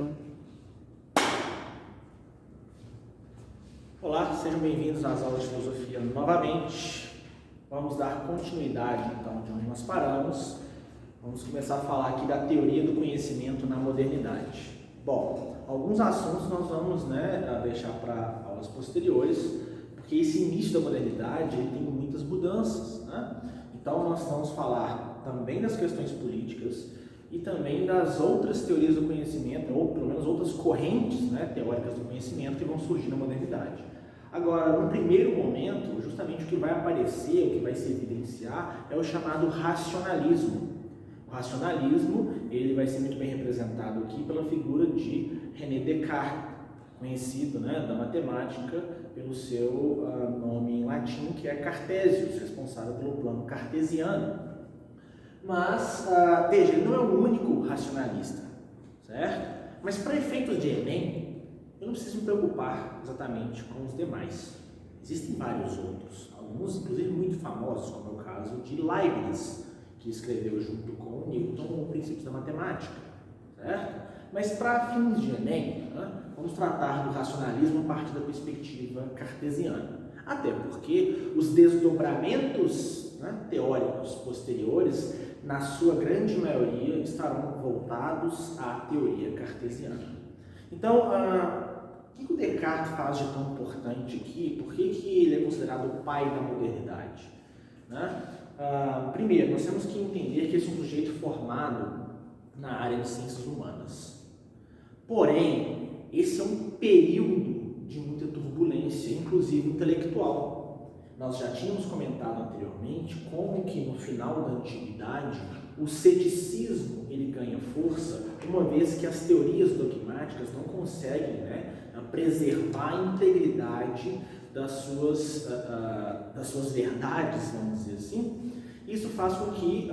Gravando. Olá, sejam bem-vindos às aulas de filosofia novamente. Vamos dar continuidade, então, de onde nós paramos. Vamos começar a falar aqui da teoria do conhecimento na modernidade. Bom, alguns assuntos nós vamos deixar para aulas posteriores, porque esse início da modernidade ele tem muitas mudanças, né? Então, nós vamos falar também das questões políticas e também das outras teorias do conhecimento, ou pelo menos outras correntes, né, teóricas do conhecimento que vão surgir na modernidade. Agora, no primeiro momento, justamente o que vai aparecer, o que vai se evidenciar, é o chamado racionalismo. O racionalismo ele vai ser muito bem representado aqui pela figura de René Descartes, conhecido, né, da matemática pelo seu nome em latim, que é Cartesius, responsável pelo plano cartesiano. Mas, veja, ele não é o único racionalista, certo? Mas para efeitos de Enem, eu não preciso me preocupar exatamente com os demais. Existem vários outros, alguns inclusive muito famosos, como é o caso de Leibniz, que escreveu junto com Newton o Princípios da Matemática, certo? Mas para fins de Enem, vamos tratar do racionalismo a partir da perspectiva cartesiana. Até porque os desdobramentos teóricos posteriores, na sua grande maioria, estarão voltados à teoria cartesiana. Então, o que o Descartes faz de tão importante aqui? Por que ele é considerado o pai da modernidade? Primeiro, nós temos que entender que esse é um sujeito formado na área de ciências humanas. Porém, esse é um período de muita turbulência, inclusive intelectual. Nós já tínhamos comentado anteriormente como que no final da antiguidade o ceticismo ele ganha força, uma vez que as teorias dogmáticas não conseguem preservar a integridade das suas verdades, vamos dizer assim. Isso faz com que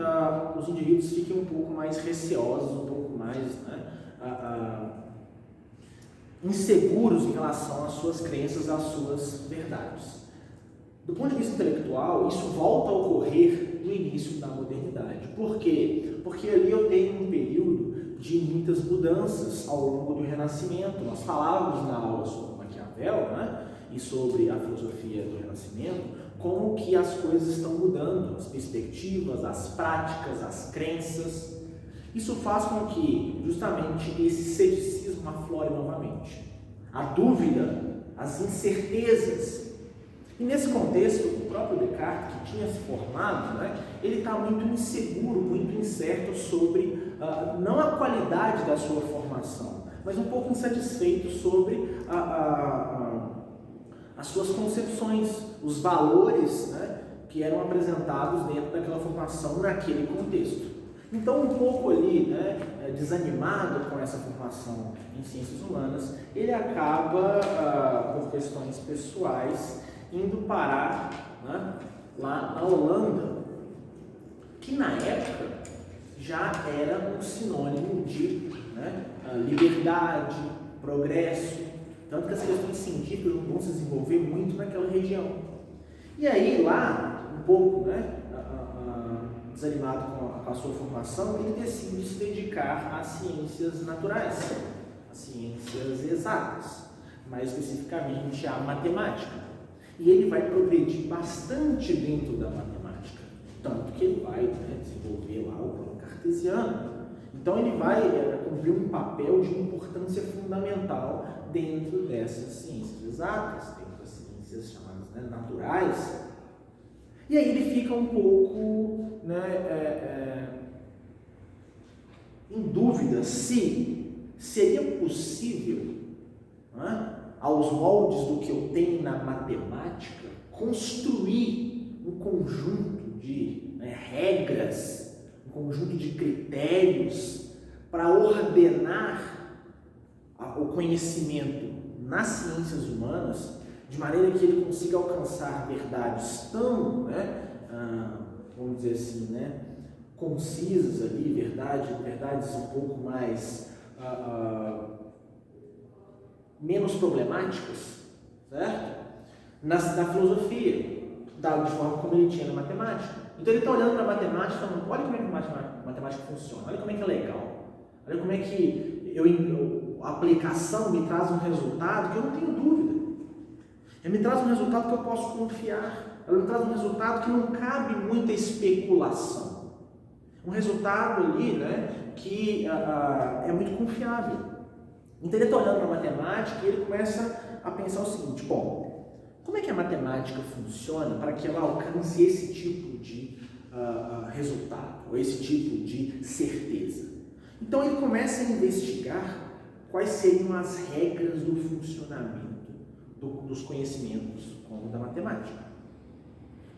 os indivíduos fiquem um pouco mais receosos, um pouco mais inseguros em relação às suas crenças, às suas verdades. Do ponto de vista intelectual, isso volta a ocorrer no início da modernidade. Por quê? Porque ali eu tenho um período de muitas mudanças ao longo do Renascimento. Nós falávamos na aula sobre Maquiavel, e sobre a filosofia do Renascimento, como que as coisas estão mudando, as perspectivas, as práticas, as crenças. Isso faz com que justamente esse ceticismo aflore novamente. A dúvida, as incertezas. E nesse contexto, o próprio Descartes, que tinha se formado, ele está muito inseguro, muito incerto sobre não a qualidade da sua formação, mas um pouco insatisfeito sobre as suas concepções, os valores que eram apresentados dentro daquela formação naquele contexto. Então, um pouco ali, desanimado com essa formação em ciências humanas, ele acaba, por questões pessoais, indo parar lá na Holanda, que na época já era um sinônimo de liberdade, progresso, tanto que as questões científicas vão se desenvolver muito naquela região. E aí lá, um pouco desanimado com a sua formação, ele decide se dedicar às ciências naturais, às ciências exatas, mais especificamente à matemática. E ele vai progredir bastante dentro da matemática, tanto que ele vai desenvolver lá o plano cartesiano. Então ele vai cumprir um papel de importância fundamental dentro dessas ciências exatas, dentro das ciências chamadas naturais. E aí ele fica um pouco em dúvida se seria possível, aos moldes do que eu tenho na matemática, construir um conjunto de regras, um conjunto de critérios para ordenar o conhecimento nas ciências humanas, de maneira que ele consiga alcançar verdades tão, vamos dizer assim, concisas ali, verdades um pouco mais menos problemáticas, certo? Na filosofia, de forma como ele tinha na matemática. Então ele está olhando para a matemática e falando, olha como é que a matemática funciona, olha como é que é legal, olha como é que a aplicação me traz um resultado que eu não tenho dúvida. Ela me traz um resultado que eu posso confiar. Ela me traz um resultado que não cabe muita especulação. Um resultado ali, né, que é muito confiável. Então ele está olhando para a matemática e ele começa a pensar o seguinte: bom, como é que a matemática funciona para que ela alcance esse tipo de resultado, ou esse tipo de certeza? Então ele começa a investigar quais seriam as regras do funcionamento dos conhecimentos como da matemática,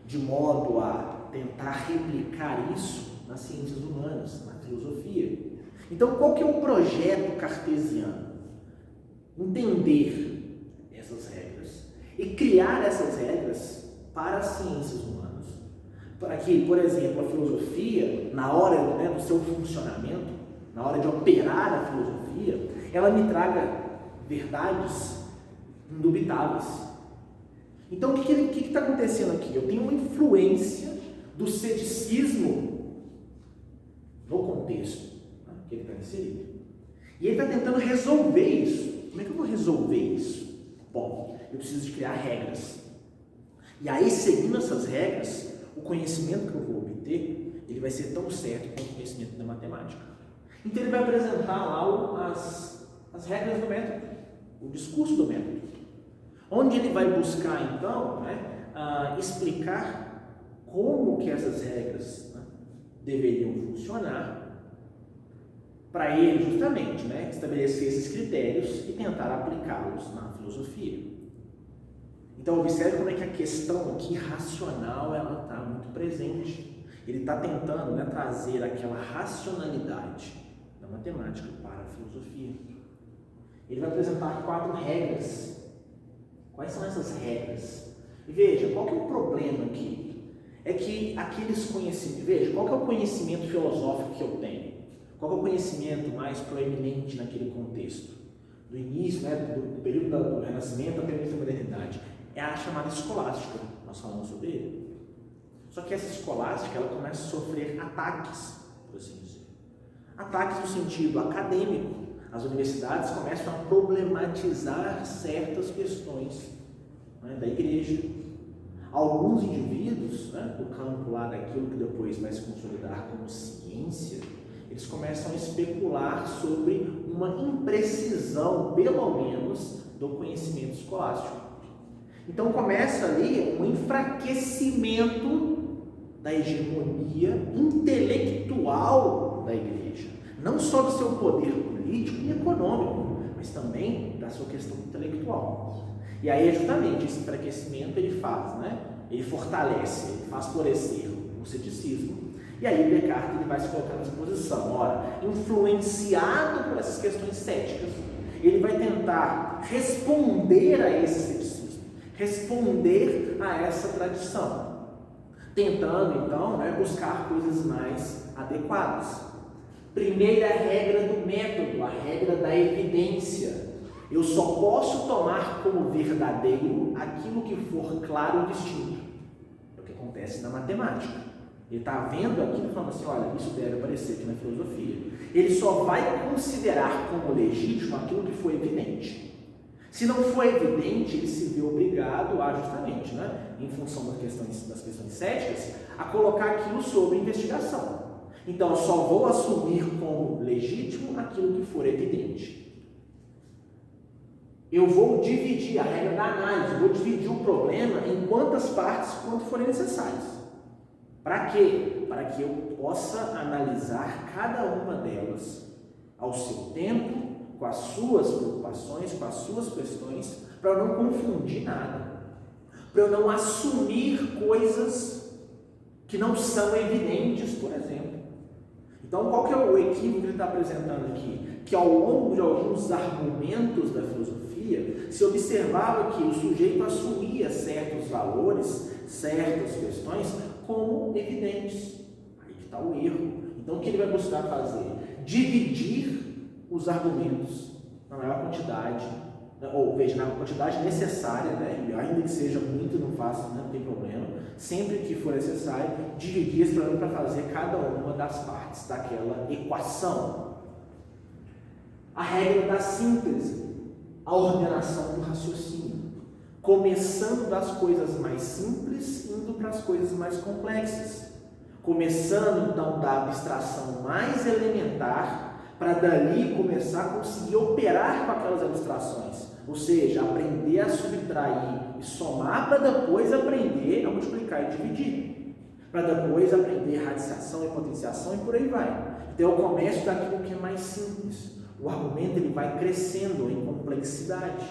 de modo a tentar replicar isso nas ciências humanas, na filosofia. Então, qual que é o projeto cartesiano? Entender essas regras e criar essas regras para as ciências humanas, para que, por exemplo, a filosofia, na hora, né, do seu funcionamento, na hora de operar a filosofia, ela me traga verdades indubitáveis. Então, o que está acontecendo aqui? Eu tenho uma influência do ceticismo no contexto, né, que ele está inserido. E ele está tentando resolver isso. Como é que eu vou resolver isso? Bom, eu preciso de criar regras. E aí, seguindo essas regras, o conhecimento que eu vou obter, ele vai ser tão certo quanto o conhecimento da matemática. Então ele vai apresentar lá as regras do método, o discurso do método, onde ele vai buscar então, né, explicar como que essas regras, né, deveriam funcionar, para ele justamente, né, estabelecer esses critérios e tentar aplicá-los na filosofia. Então observe como é que a questão aqui racional ela está muito presente. Ele está tentando, né, trazer aquela racionalidade da matemática para a filosofia. Ele vai apresentar 4 regras. Quais são essas regras? E veja, qual que é o problema aqui? É que aqueles conhecimentos, veja, qual que é o conhecimento filosófico que eu tenho? Qual que é o conhecimento mais proeminente naquele contexto? Do início, né, do período do Renascimento até o início da modernidade. É a chamada escolástica, nós falamos sobre ele. Só que essa escolástica, ela começa a sofrer ataques, por assim dizer. Ataques no sentido acadêmico. As universidades começam a problematizar certas questões, né, da igreja. Alguns indivíduos, né, do campo lá daquilo que depois vai se consolidar como ciência, eles começam a especular sobre uma imprecisão, pelo menos, do conhecimento escolástico. Então começa ali um enfraquecimento da hegemonia intelectual da igreja. Não só do seu poder político e econômico, mas também da sua questão intelectual. E aí, justamente, esse enfraquecimento ele faz, né? Ele fortalece, ele faz florescer o ceticismo. E aí Descartes ele vai se colocar nessa posição. Ora, influenciado por essas questões céticas, ele vai tentar responder a esse ceticismo, responder a essa tradição, tentando, então, né, buscar coisas mais adequadas. Primeira regra do método, a regra da evidência. Eu só posso tomar como verdadeiro aquilo que for claro e distinto. É o que acontece na matemática. Ele está vendo aquilo e falando assim, olha, isso deve aparecer aqui na filosofia. Ele só vai considerar como legítimo aquilo que foi evidente. Se não for evidente, ele se vê obrigado a, justamente, né, em função das questões céticas, a colocar aquilo sob investigação. Então, eu só vou assumir como legítimo aquilo que for evidente. Eu vou dividir a regra da análise, vou dividir o problema em quantas partes quanto forem necessárias. Para quê? Para que eu possa analisar cada uma delas ao seu tempo, com as suas preocupações, com as suas questões, para eu não confundir nada, para eu não assumir coisas que não são evidentes, por exemplo. Então, qual que é o equívoco que ele está apresentando aqui? Que ao longo de alguns argumentos da filosofia, se observava que o sujeito assumia certos valores, certas questões, como evidentes. Aí que está o erro. Então, o que ele vai buscar fazer? Dividir os argumentos na maior quantidade, ou veja, na quantidade necessária, né? E ainda que seja muito, não faça, não tem problema. Sempre que for necessário, dividir esse problema para fazer cada uma das partes daquela equação. A regra da síntese, a ordenação do raciocínio. Começando das coisas mais simples, indo para as coisas mais complexas. Começando, então, da abstração mais elementar, para dali começar a conseguir operar com aquelas abstrações. Ou seja, aprender a subtrair e somar para depois aprender a multiplicar e dividir. Para depois aprender radiciação e potenciação e por aí vai. Então, eu começo daquilo que é mais simples. O argumento ele vai crescendo em complexidade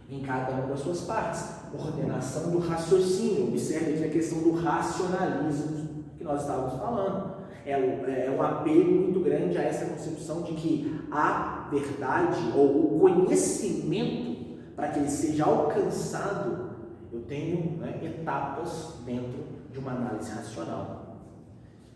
em cada uma das suas partes. Ordenação do raciocínio. Observe aqui a questão do racionalismo que nós estávamos falando. É um apego muito grande a essa concepção de que a verdade ou o conhecimento, para que ele seja alcançado, eu tenho etapas dentro de uma análise racional.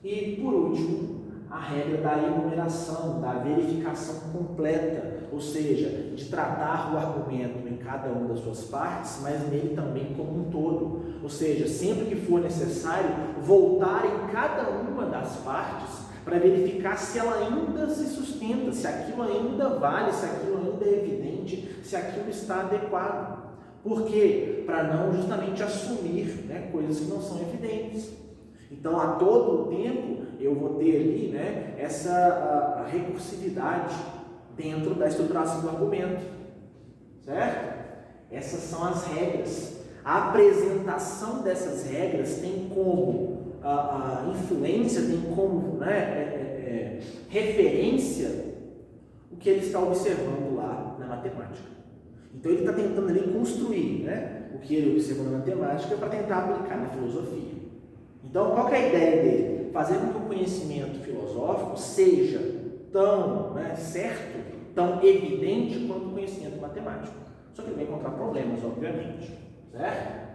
E, por último, a regra da enumeração, da verificação completa, ou seja, de tratar o argumento em cada uma das suas partes, mas nele também como um todo. Ou seja, sempre que for necessário, voltar em cada uma das partes para verificar se ela ainda se sustenta, se aquilo ainda vale, se aquilo ainda é evidente, se aquilo está adequado. Por quê? Para não justamente assumir coisas que não são evidentes. Então, a todo tempo, eu vou ter ali essa recursividade dentro da estruturação do argumento, certo? Essas são as regras. A apresentação dessas regras tem como a influência, tem como referência o que ele está observando lá na matemática. Então, ele está tentando ali construir o que ele observou na matemática para tentar aplicar na filosofia. Então, qual que é a ideia dele? Fazer com que o conhecimento filosófico seja tão certo, tão evidente quanto o conhecimento matemático. Só que ele vai encontrar problemas, obviamente. Certo?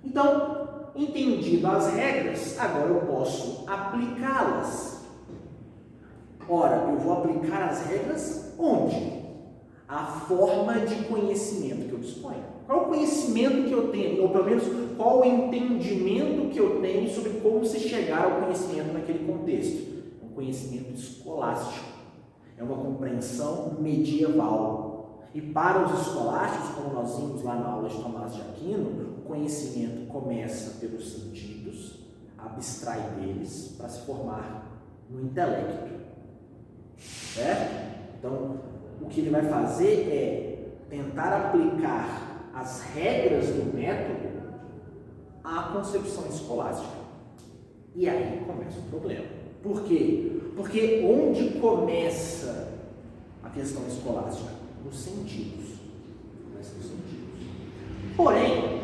Então, entendido as regras, agora eu posso aplicá-las. Ora, eu vou aplicar as regras onde? A forma de conhecimento que eu disponho. Qual o conhecimento que eu tenho, ou pelo menos qual o entendimento que eu tenho sobre como se chegar ao conhecimento naquele contexto? É um conhecimento escolástico, é uma compreensão medieval. E para os escolásticos, como nós vimos lá na aula de Tomás de Aquino, o conhecimento começa pelos sentidos, abstrai deles para se formar no intelecto. Certo? Então, o que ele vai fazer é tentar aplicar as regras do método à concepção escolástica. E aí começa o problema. Por quê? Porque onde começa a questão escolástica? Nos sentidos. Começa nos sentidos. Porém,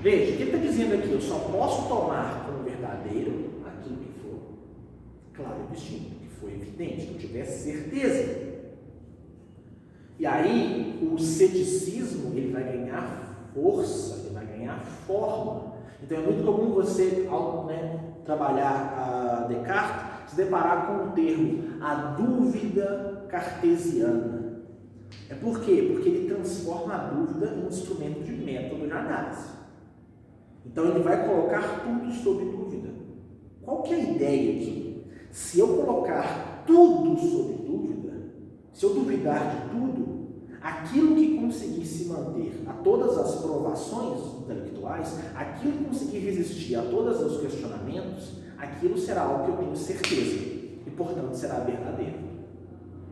veja, o que ele está dizendo aqui? Eu só posso tomar como verdadeiro aquilo que for claro e distinto, que for evidente, que eu tivesse certeza. E aí, o ceticismo, ele vai ganhar força, ele vai ganhar forma. Então, é muito comum você, ao trabalhar a Descartes, se deparar com o termo, a dúvida cartesiana. É por quê? Porque ele transforma a dúvida em um instrumento de método de análise. Então, ele vai colocar tudo sob dúvida. Qual que é a ideia aqui? Se eu colocar tudo sob dúvida, se eu duvidar de tudo, aquilo que conseguir se manter a todas as provações intelectuais, aquilo que conseguir resistir a todos os questionamentos, aquilo será algo que eu tenho certeza e, portanto, será verdadeiro.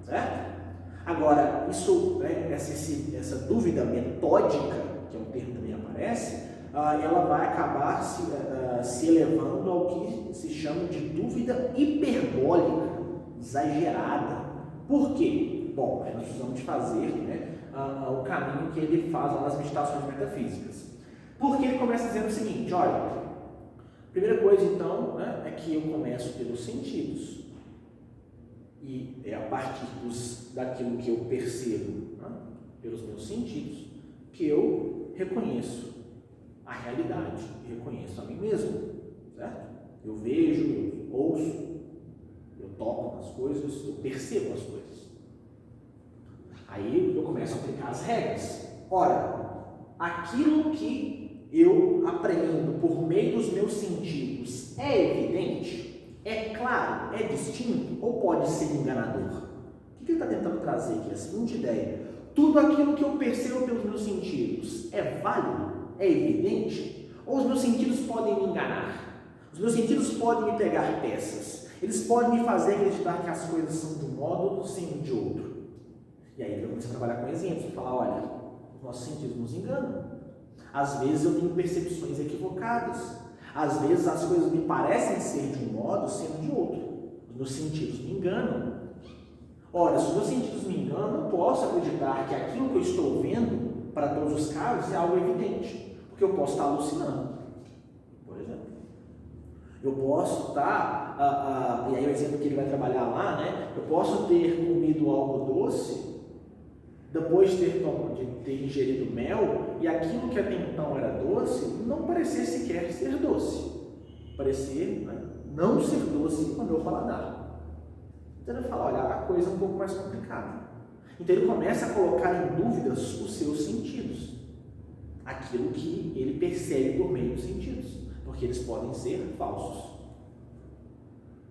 Certo? Agora, essa dúvida metódica, que é um termo que também aparece, ela vai acabar se elevando ao que se chama de dúvida hiperbólica, exagerada. Por quê? Bom, nós precisamos de fazer o caminho que ele faz lá nas meditações metafísicas. Porque ele começa dizendo o seguinte, olha, a primeira coisa então é que eu começo pelos sentidos. E é a partir daquilo que eu percebo pelos meus sentidos que eu reconheço a realidade e reconheço a mim mesmo. Certo? Eu vejo, eu ouço, eu toco nas coisas, eu percebo as coisas. Aí eu começo a aplicar as regras. Ora, aquilo que eu apreendo por meio dos meus sentidos é evidente? É claro? É distinto? Ou pode ser enganador? O que ele está tentando trazer aqui? A seguinte ideia: tudo aquilo que eu percebo pelos meus sentidos é válido? É evidente? Ou os meus sentidos podem me enganar? Os meus sentidos podem me pegar peças? Eles podem me fazer acreditar que as coisas são de um modo ou sendo de outro? E aí eu começo a trabalhar com exemplos e falar: olha, os nossos sentidos nos enganam. Às vezes eu tenho percepções equivocadas. Às vezes as coisas me parecem ser de um modo, sendo de outro. Os meus sentidos me enganam. Ora, se os meus sentidos me enganam, eu não posso acreditar que aquilo que eu estou vendo, para todos os casos, é algo evidente. Porque eu posso estar alucinando, por exemplo. Eu posso estar, e aí o exemplo que ele vai trabalhar lá, né? Eu posso ter comido algo doce, depois de ter ingerido mel, e aquilo que até então era doce, não parecer sequer ser doce. Parecer, né, não ser doce no meu paladar. Então ele fala: olha, a coisa é um pouco mais complicada. Então ele começa a colocar em dúvidas os seus sentidos. Aquilo que ele percebe por meio dos sentidos. Porque eles podem ser falsos.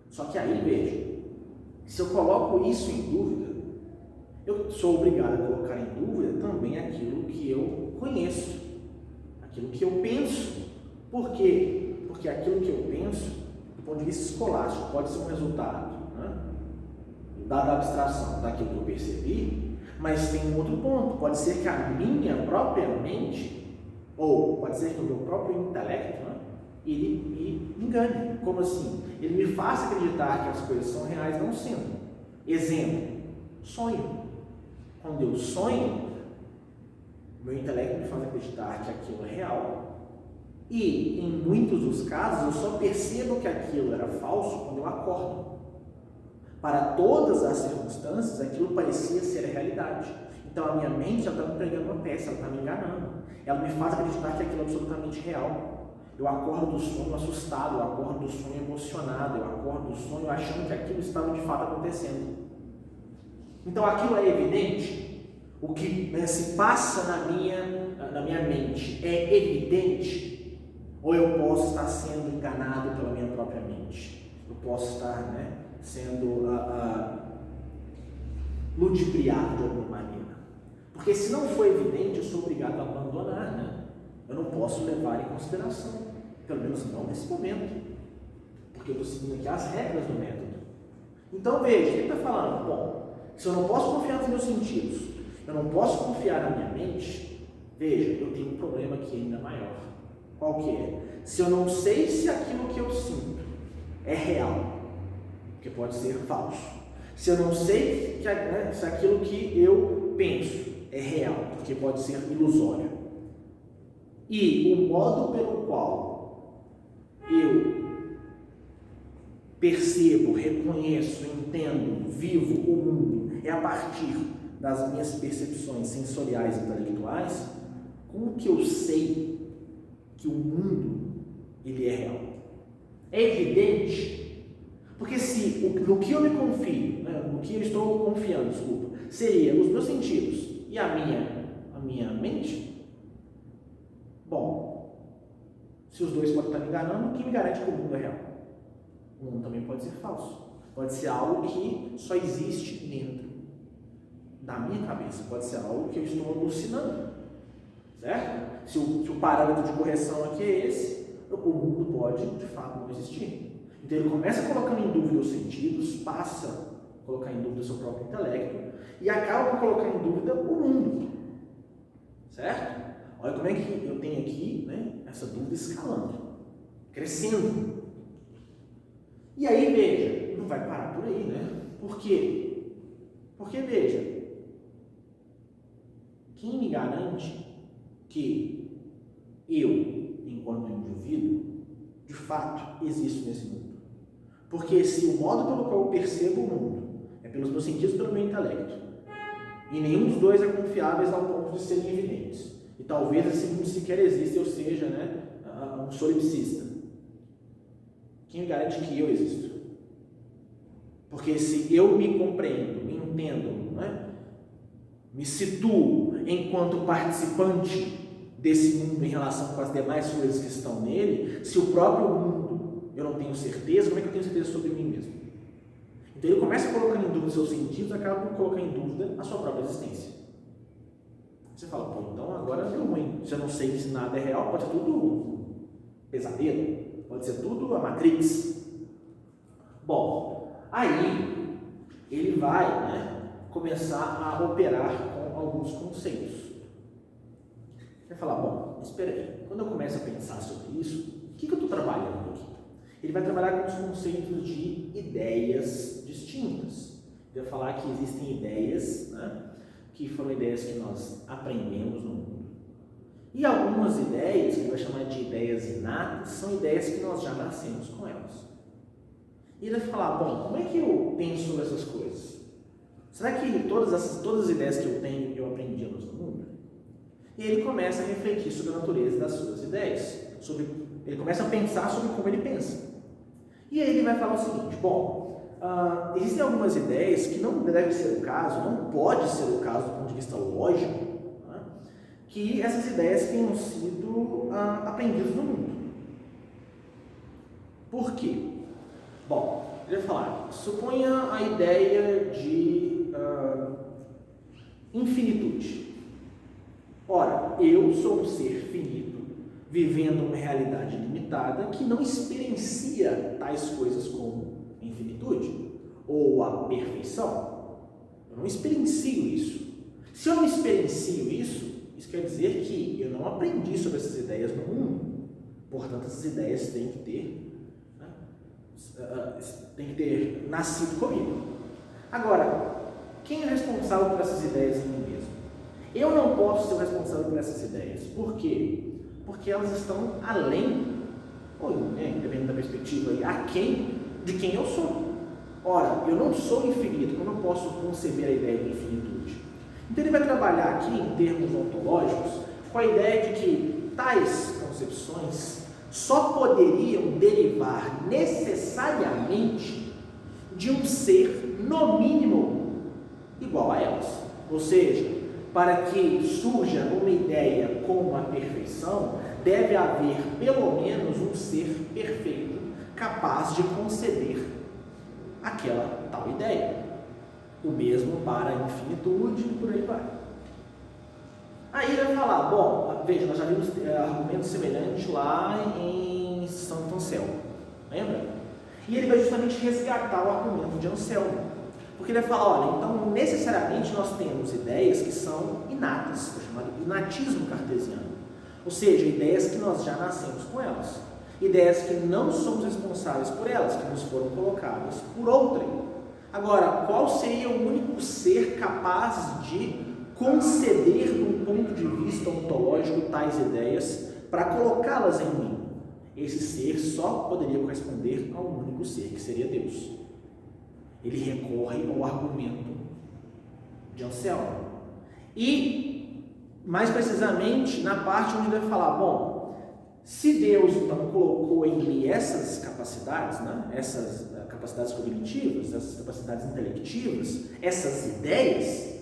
Só que aí, veja, se eu coloco isso em dúvida, eu sou obrigado a colocar em dúvida também aquilo que eu conheço, aquilo que eu penso. Por quê? Porque aquilo que eu penso, do ponto de vista escolástico, pode ser um resultado, né, dada a abstração daquilo que eu percebi, mas tem um outro ponto. Pode ser que a minha própria mente, ou pode ser que o meu próprio intelecto, né, ele me engane. Como assim? Ele me faça acreditar que as coisas são reais, não sendo. Exemplo: sonho. Quando eu sonho, meu intelecto me faz acreditar que aquilo é real, e em muitos dos casos eu só percebo que aquilo era falso quando eu acordo. Para todas as circunstâncias, aquilo parecia ser a realidade. Então a minha mente já está me pregando uma peça, ela está me enganando. Ela me faz acreditar que aquilo é absolutamente real. Eu acordo do sonho assustado, eu acordo do sonho emocionado, eu acordo do sonho achando que aquilo estava de fato acontecendo. Então aquilo é evidente? O que, né, se passa na minha mente é evidente? Ou eu posso estar sendo enganado pela minha própria mente? Eu posso estar, né, sendo ludibriado de alguma maneira? Porque se não for evidente, eu sou obrigado a abandonar, né? Eu não posso levar em consideração, pelo menos não nesse momento, porque eu estou seguindo aqui as regras do método. Então veja, ele está falando: bom, se eu não posso confiar nos meus sentidos, eu não posso confiar na minha mente, veja, eu tenho um problema aqui ainda maior. Qual que é? Se eu não sei se aquilo que eu sinto é real, porque pode ser falso. Se eu não sei se aquilo que eu penso é real, porque pode ser ilusório. E o modo pelo qual eu percebo, reconheço, entendo, vivo o mundo é a partir das minhas percepções sensoriais e intelectuais, como que eu sei que o mundo ele é real? É evidente? Porque se no que eu me confio, né, no que eu estou confiando, seria os meus sentidos e a minha mente, bom, se os dois podem estar me enganando, quem me garante que o mundo é real? O mundo também pode ser falso. Pode ser algo que só existe dentro da minha cabeça. Pode ser algo que eu estou alucinando. Certo? Se o parâmetro de correção aqui é esse, o mundo pode, de fato, não existir. Então ele começa colocando em dúvida os sentidos, passa a colocar em dúvida o seu próprio intelecto e acaba por colocar em dúvida o mundo. Certo? Olha como é que eu tenho aqui, né, essa dúvida escalando, crescendo. E aí, veja, não vai parar por aí, né? Por quê? Porque, veja, quem me garante que eu, enquanto indivíduo, de fato existo nesse mundo? Porque se o modo pelo qual eu percebo o mundo é pelos meus sentidos e pelo meu intelecto, e nenhum dos dois é confiável ao ponto de serem evidentes, e talvez esse mundo sequer exista, eu seja, né, um solipsista, quem me garante que eu existo? Porque se eu me compreendo, me entendo, né, me situo enquanto participante desse mundo em relação com as demais coisas que estão nele, se o próprio mundo eu não tenho certeza, como é que eu tenho certeza sobre mim mesmo? Então ele começa colocando em dúvida os seus sentidos, acaba por colocar em dúvida a sua própria existência. Você fala, pô, então agora deu ruim. Se eu não sei se nada é real, pode ser tudo pesadelo, pode ser tudo a Matrix. Bom, aí ele vai, começar a operar com alguns conceitos. Vai falar, bom, espera aí, quando eu começo a pensar sobre isso, o que eu estou trabalhando aqui? Ele vai trabalhar com os conceitos de ideias distintas. Ele vai falar que existem ideias, que foram ideias que nós aprendemos no mundo. E algumas ideias, que ele vai chamar de ideias inatas, são ideias que nós já nascemos com elas. E ele vai falar, bom, como é que eu penso sobre essas coisas? Será que todas as ideias que eu tenho, eu aprendi no mundo? E ele começa a refletir sobre a natureza das suas ideias. Ele começa a pensar sobre como ele pensa. E aí ele vai falar o seguinte, bom, existem algumas ideias que não deve ser o caso, não pode ser o caso do ponto de vista lógico, que essas ideias tenham sido aprendidas no mundo. Por quê? Bom, ele vai falar, suponha a ideia de infinitude. Ora, eu sou um ser finito, vivendo uma realidade limitada que não experiencia tais coisas como infinitude ou a perfeição. Eu não experiencio isso. Se eu não experiencio isso quer dizer que eu não aprendi sobre essas ideias no mundo. Portanto, essas ideias têm que ter nascido comigo. Agora, quem é responsável por essas ideias em mim mesmo? Eu não posso ser o responsável por essas ideias. Por quê? Porque elas estão além, ou dependendo da perspectiva, aquém de quem eu sou. Ora, eu não sou infinito, como eu posso conceber a ideia de infinitude? Então ele vai trabalhar aqui em termos ontológicos com a ideia de que tais concepções só poderiam derivar necessariamente de um ser, no mínimo, igual a elas. Ou seja, para que surja uma ideia como a perfeição, deve haver pelo menos um ser perfeito, capaz de conceber aquela tal ideia. O mesmo para a infinitude e por aí vai. Aí ele vai falar, bom, veja, nós já vimos argumento semelhante lá em Santo Anselmo, lembra? E ele vai justamente resgatar o argumento de Anselmo, porque ele vai falar, olha, então necessariamente nós temos ideias que são inatas, chamado inatismo cartesiano, ou seja, ideias que nós já nascemos com elas, ideias que não somos responsáveis por elas, que nos foram colocadas por outrem. Agora, qual seria o único ser capaz de conceber, de um ponto de vista ontológico, tais ideias para colocá-las em mim? Esse ser só poderia corresponder a um único ser, que seria Deus. Ele recorre ao argumento de Anselmo. E, mais precisamente, na parte onde ele vai falar, bom, se Deus então colocou em mim essas capacidades, essas capacidades cognitivas, essas capacidades intelectivas, essas ideias,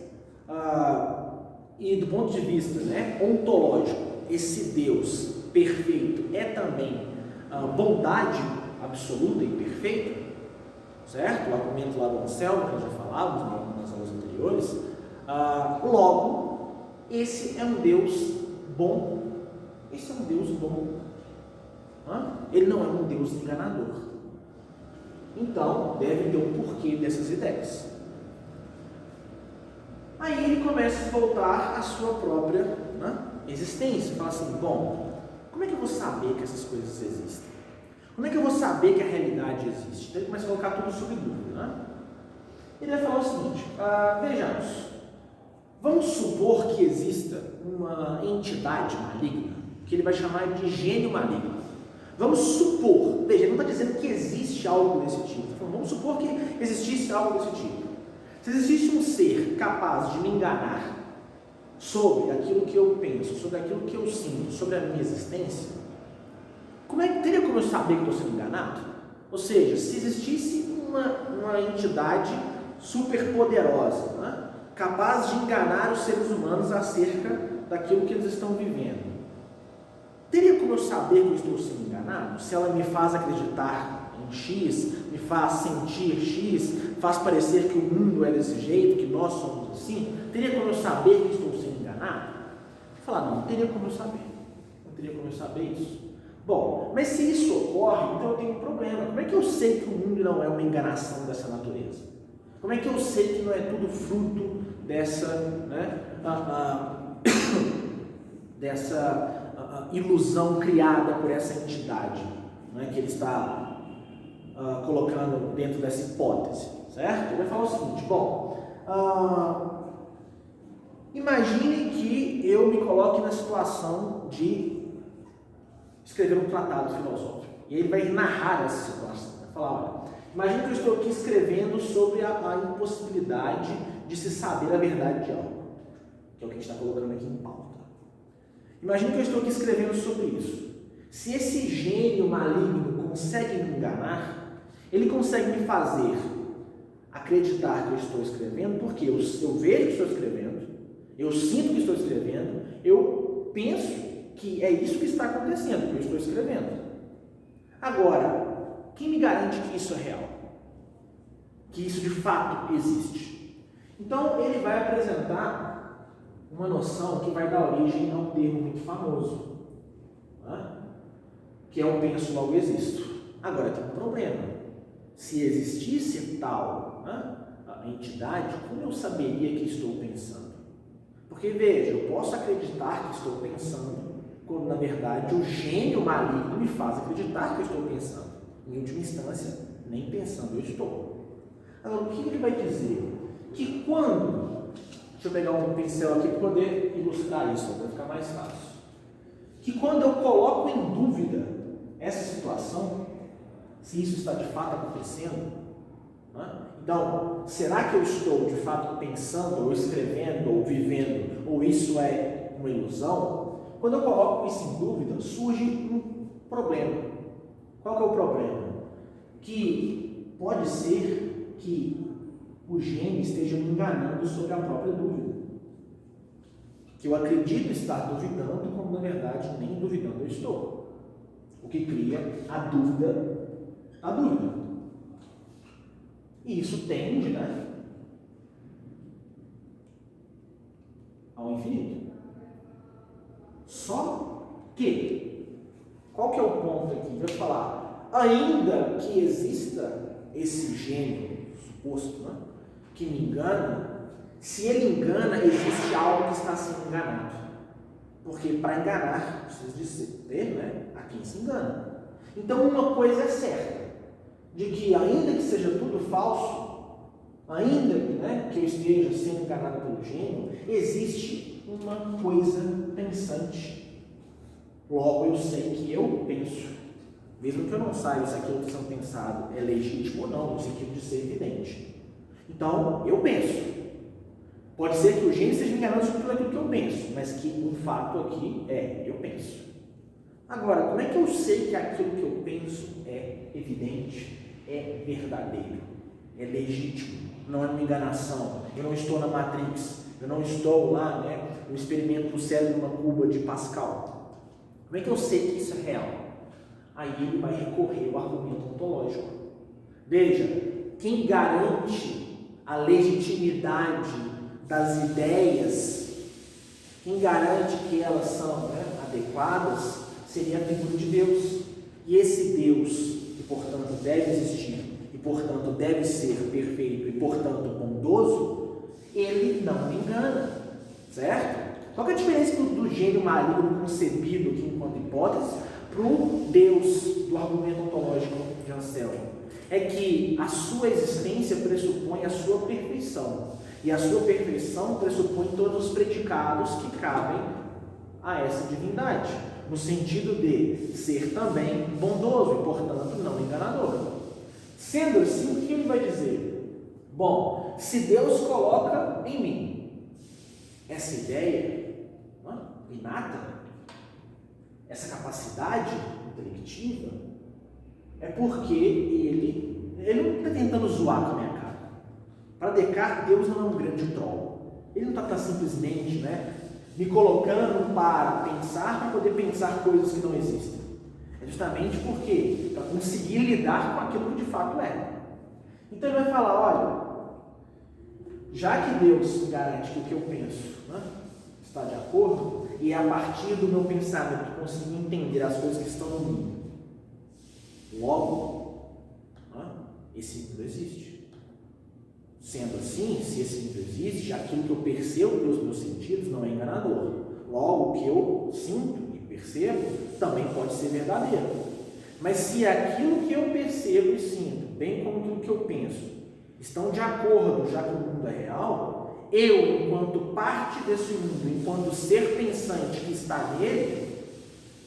e do ponto de vista ontológico, esse Deus perfeito é também bondade absoluta e perfeita, certo? O argumento lá do Anselmo, que nós já falávamos nas aulas anteriores, logo, esse é um Deus bom. Esse é um Deus bom. Ele não é um Deus enganador. Então, deve ter um porquê dessas ideias. Aí ele começa a voltar à sua própria existência. Fala assim, bom, como é que eu vou saber que essas coisas existem? Como é que eu vou saber que a realidade existe? Então ele começa a colocar tudo sob dúvida. Ele vai falar o seguinte, vejamos, vamos supor que exista uma entidade maligna, que ele vai chamar de gênio maligno. Vamos supor, veja, ele não está dizendo que existe algo desse tipo, vamos supor que existisse algo desse tipo. Se existisse um ser capaz de me enganar sobre aquilo que eu penso, sobre aquilo que eu sinto, sobre a minha existência, teria como eu saber que estou sendo enganado? Ou seja, se existisse uma entidade super poderosa, capaz de enganar os seres humanos acerca daquilo que eles estão vivendo, teria como eu saber que eu estou sendo enganado? Se ela me faz acreditar em X, me faz sentir X, faz parecer que o mundo é desse jeito, que nós somos assim, teria como eu saber que estou sendo enganado? Falar, não teria como eu saber. Não teria como eu saber isso. Bom, mas se isso ocorre, então eu tenho um problema. Como é que eu sei que o mundo não é uma enganação dessa natureza? Como é que eu sei que não é tudo fruto dessa, né, dessa ilusão criada por essa entidade, né, que ele está colocando dentro dessa hipótese, certo? Ele vai falar o seguinte, bom, imagine que eu me coloque na situação de escrever um tratado filosófico, e ele vai narrar essa situação, vai falar, olha, imagine que eu estou aqui escrevendo sobre a impossibilidade de se saber a verdade de algo, que é o que a gente está colocando aqui em pauta. Imagine que eu estou aqui escrevendo sobre isso. Se esse gênio maligno consegue me enganar, ele consegue me fazer acreditar que eu estou escrevendo, porque eu vejo que estou escrevendo, eu sinto que estou escrevendo, eu penso que é isso que está acontecendo, que eu estou escrevendo. Agora, quem me garante que isso é real? Que isso de fato existe? Então, ele vai apresentar uma noção que vai dar origem a um termo muito famoso, né? Que é o penso, logo existo. Agora, tem um problema. Se existisse tal, né, a entidade, como eu saberia que estou pensando? Porque, veja, eu posso acreditar que estou pensando, quando, na verdade, o gênio maligno me faz acreditar que eu estou pensando. Em última instância, nem pensando eu estou. Agora, o que ele vai dizer? Que quando... Deixa eu pegar um pincel aqui para poder ilustrar isso, para ficar mais fácil. Que quando eu coloco em dúvida essa situação, se isso está de fato acontecendo, né? Então, será que eu estou de fato pensando, ou escrevendo, ou vivendo, ou isso é uma ilusão? Quando eu coloco isso em dúvida, surge um problema. Qual que é o problema? Que pode ser que o gênio esteja me enganando sobre a própria dúvida. Que eu acredito estar duvidando, quando na verdade nem duvidando eu estou. O que cria a dúvida. E isso tende, né, ao infinito. Só que, qual que é o ponto aqui? Vai falar, ainda que exista esse gênio suposto, né, que me engana, se ele engana, existe algo que está sendo enganado. Porque para enganar, precisa dizer, né, a quem se engana. Então, uma coisa é certa, de que ainda que seja tudo falso, ainda, né, que eu esteja sendo enganado pelo gênio, existe uma coisa pensante. Logo, eu sei que eu penso. Mesmo que eu não saiba se aquilo que está sendo pensado é legítimo ou não, no sentido de ser evidente. Então, eu penso. Pode ser que o gênio esteja me enganando sobre tudo aquilo que eu penso, mas que um fato aqui é, eu penso. Agora, como é que eu sei que aquilo que eu penso é evidente, é verdadeiro, é legítimo, não é uma enganação? Eu não estou na Matrix, eu não estou lá, né, no experimento do cérebro numa cuba de Pascal. Como é que eu sei que isso é real? Aí ele vai recorrer ao argumento ontológico. Veja, quem garante a legitimidade das ideias, quem garante que elas são, né, adequadas, seria a figura de Deus. E esse Deus, que portanto deve existir, e portanto deve ser perfeito, e portanto bondoso, ele não me engana, certo? Qual que é a diferença do gênio maligno concebido aqui enquanto hipótese para o Deus do argumento ontológico de Anselmo? É que a sua existência pressupõe a sua perfeição, e a sua perfeição pressupõe todos os predicados que cabem a essa divindade, no sentido de ser também bondoso e, portanto, não enganador. Sendo assim, o que ele vai dizer? Bom, se Deus coloca em mim essa ideia inata, essa capacidade intelectiva, é porque ele não está tentando zoar com a minha cara. Para Descartes, Deus não é um grande troll. Ele não está simplesmente, né, me colocando para pensar, para poder pensar coisas que não existem. É justamente porque para conseguir lidar com aquilo que de fato é. Então ele vai falar, olha, já que Deus garante que o que eu penso, né, está de acordo, e é a partir do meu pensamento que eu consigo entender as coisas que estão no mundo, logo, né, esse mundo existe. Sendo assim, se esse mundo existe, aquilo que eu percebo pelos meus sentidos não é enganador. Logo, o que eu sinto e percebo também pode ser verdadeiro. Mas se aquilo que eu percebo e sinto, bem como aquilo que eu penso, estão de acordo já que o mundo é real, eu, enquanto parte desse mundo, enquanto ser pensante que está nele,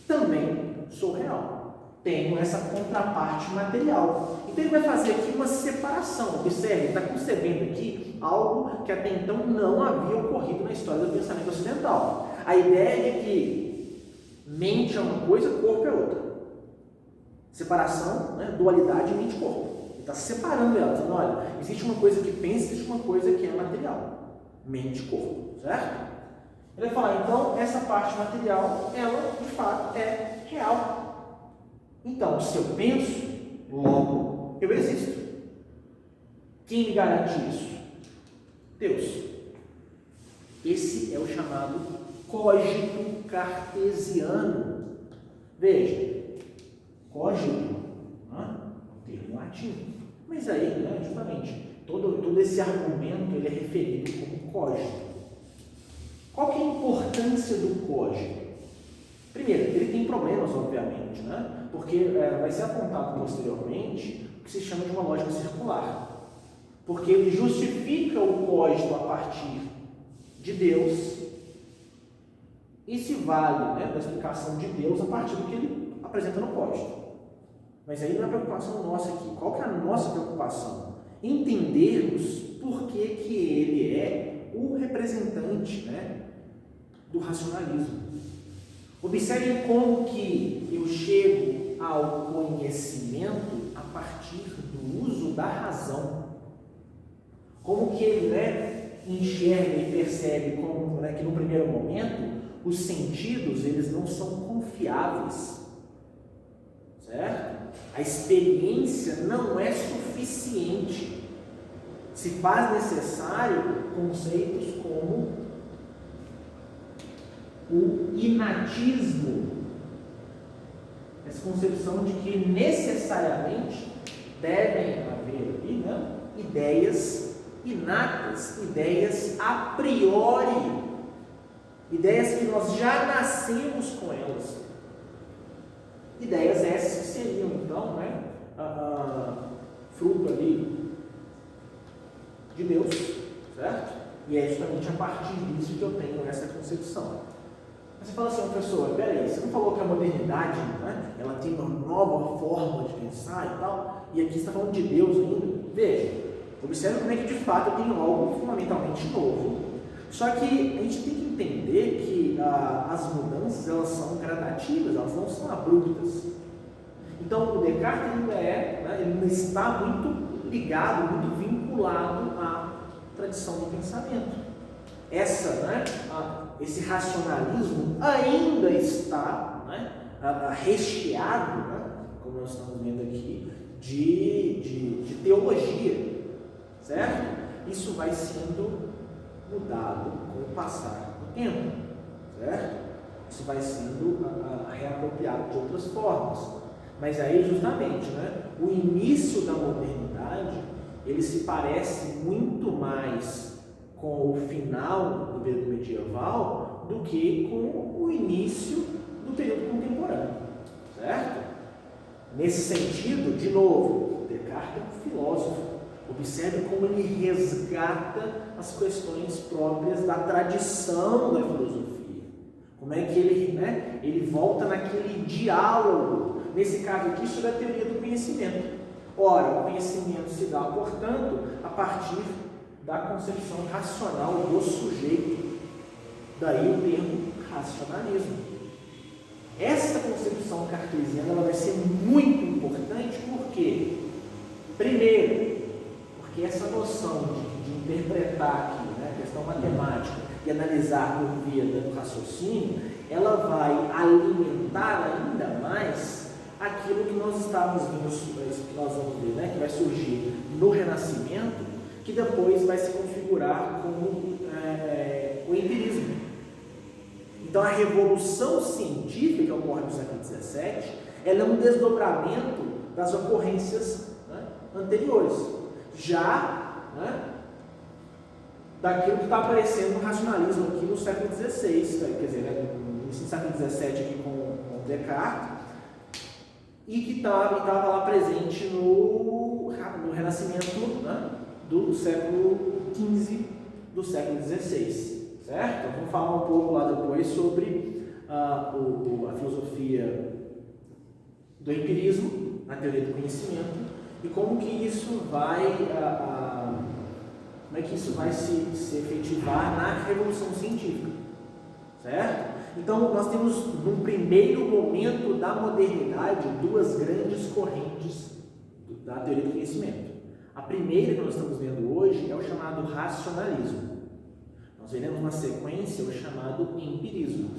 também sou real. Tenho essa contraparte material. Então ele vai fazer aqui uma separação. Observe, ele está concebendo aqui algo que até então não havia ocorrido na história do pensamento ocidental. A ideia de que mente é uma coisa, corpo é outra. Separação, né? Dualidade mente-corpo. Ele está separando elas, dizendo, olha, existe uma coisa que pensa, existe uma coisa que é material. Mente-corpo, certo? Ele vai falar, então, essa parte material, ela, de fato, é real. Então, se eu penso, logo, eu existo. Quem me garante isso? Deus. Esse é o chamado cogito cartesiano. Veja, cogito, termo latim. Mas aí, justamente, todo esse argumento ele é referido como cogito. Qual que é a importância do cogito? Primeiro, ele tem problemas, obviamente, porque vai ser apontado posteriormente o que se chama de uma lógica circular. Porque ele justifica o cogito a partir de Deus e se vale da explicação de Deus a partir do que ele apresenta no cogito. Mas aí não é a preocupação nossa aqui. Qual que é a nossa preocupação? Entendermos por que ele é o representante do racionalismo. Observem como que eu chego ao conhecimento a partir do uso da razão. Como que ele enxerga e percebe como, que no primeiro momento os sentidos eles não são confiáveis, certo? A experiência não é suficiente. Se faz necessário conceitos como o inatismo, essa concepção de que necessariamente devem haver ali, ideias inatas, ideias a priori, ideias que nós já nascemos com elas. Ideias essas que seriam, então, fruto ali de Deus, certo? E é justamente a partir disso que eu tenho essa concepção. Você fala assim, professor, peraí, você não falou que a modernidade, ela tem uma nova forma de pensar e tal, e aqui você está falando de Deus ainda? Veja, observe como é que de fato eu tenho algo fundamentalmente novo. Só que a gente tem que entender que as mudanças, elas são gradativas, elas não são abruptas. Então o Descartes ele não está muito ligado, muito vinculado à tradição do pensamento. Esse racionalismo ainda está recheado, como nós estamos vendo aqui, de teologia, certo? Isso vai sendo mudado com o passar do tempo, certo? Isso vai sendo reapropriado de outras formas. Mas aí, justamente, o início da modernidade, ele se parece muito mais com o final do período medieval do que com o início do período contemporâneo, certo? Nesse sentido, de novo, Descartes é um filósofo. Observe como ele resgata as questões próprias da tradição da filosofia. Como é que ele volta naquele diálogo, nesse caso aqui, sobre a teoria do conhecimento. Ora, o conhecimento se dá, portanto, a partir da concepção racional do sujeito. Daí o termo racionalismo. Essa concepção cartesiana ela vai ser muito importante, porque, primeiro, porque essa noção de interpretar aqui, a questão matemática e analisar por via do raciocínio, ela vai alimentar ainda mais aquilo que nós estávamos vendo, que nós vamos ver, né, que vai surgir no Renascimento, que depois vai se configurar como o empirismo. Então, a revolução científica que ocorre no século XVII, ela é um desdobramento das ocorrências, né, anteriores, já, né, daquilo que está aparecendo no racionalismo aqui no século XVI, quer dizer, né, no século XVII aqui com Descartes, e que estava lá presente no Renascimento, né, do século XV, do século XVI, certo? Então, vamos falar um pouco lá depois sobre a filosofia do empirismo, a teoria do conhecimento, e como que isso vai se efetivar na revolução científica, certo? Então, nós temos, num primeiro momento da modernidade, duas grandes correntes da teoria do conhecimento. A primeira que nós estamos vendo hoje é o chamado racionalismo. Nós veremos na sequência o chamado empirismo.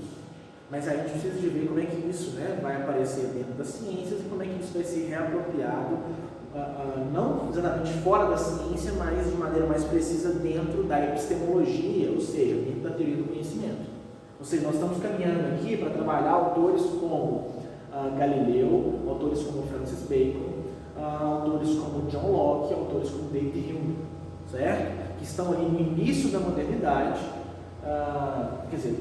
Mas aí a gente precisa de ver como é que isso, né, vai aparecer dentro das ciências e como é que isso vai ser reapropriado, não exatamente fora da ciência, mas de maneira mais precisa dentro da epistemologia, ou seja, dentro da teoria do conhecimento. Ou seja, nós estamos caminhando aqui para trabalhar autores como Galileu, autores como Francis Bacon, autores como John Locke, autores como David Hume, certo? Que estão ali no início da modernidade, quer dizer,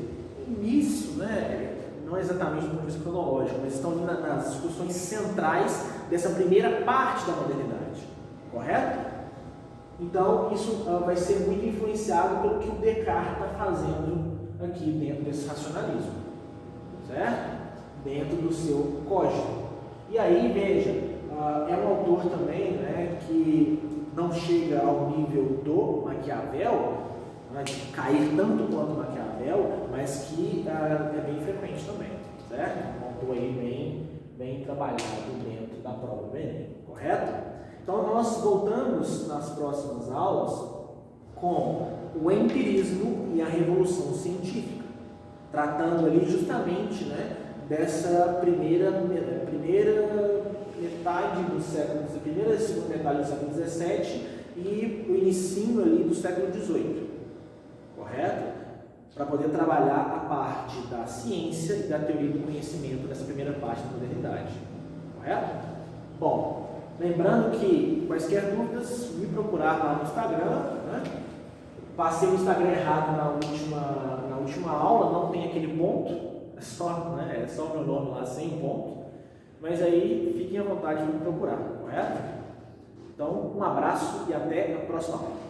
início, né, não exatamente do ponto de vista cronológico, mas estão ali nas discussões centrais dessa primeira parte da modernidade, correto? Então, isso vai ser muito influenciado pelo que o Descartes está fazendo aqui dentro desse racionalismo, certo? Dentro do seu código. E aí, veja, é um autor também, né, que não chega ao nível do Maquiavel, né, de cair tanto quanto Maquiavel, mas que é bem frequente também, certo? Um autor aí bem trabalhado dentro da prova do Enem, correto? Então, nós voltamos nas próximas aulas com o empirismo e a revolução científica, tratando ali justamente, né, dessa primeira metade do século, primeira e segunda metade do século XVII e o início ali do século XVIII, correto? Para poder trabalhar a parte da ciência e da teoria do conhecimento nessa primeira parte da modernidade, correto? Bom, lembrando que quaisquer dúvidas, me procurar lá no Instagram, né? Passei o Instagram errado na última aula, não tem aquele ponto, é só o meu nome lá sem ponto, mas aí fiquem à vontade de me procurar, correto? Então, um abraço e até a próxima aula.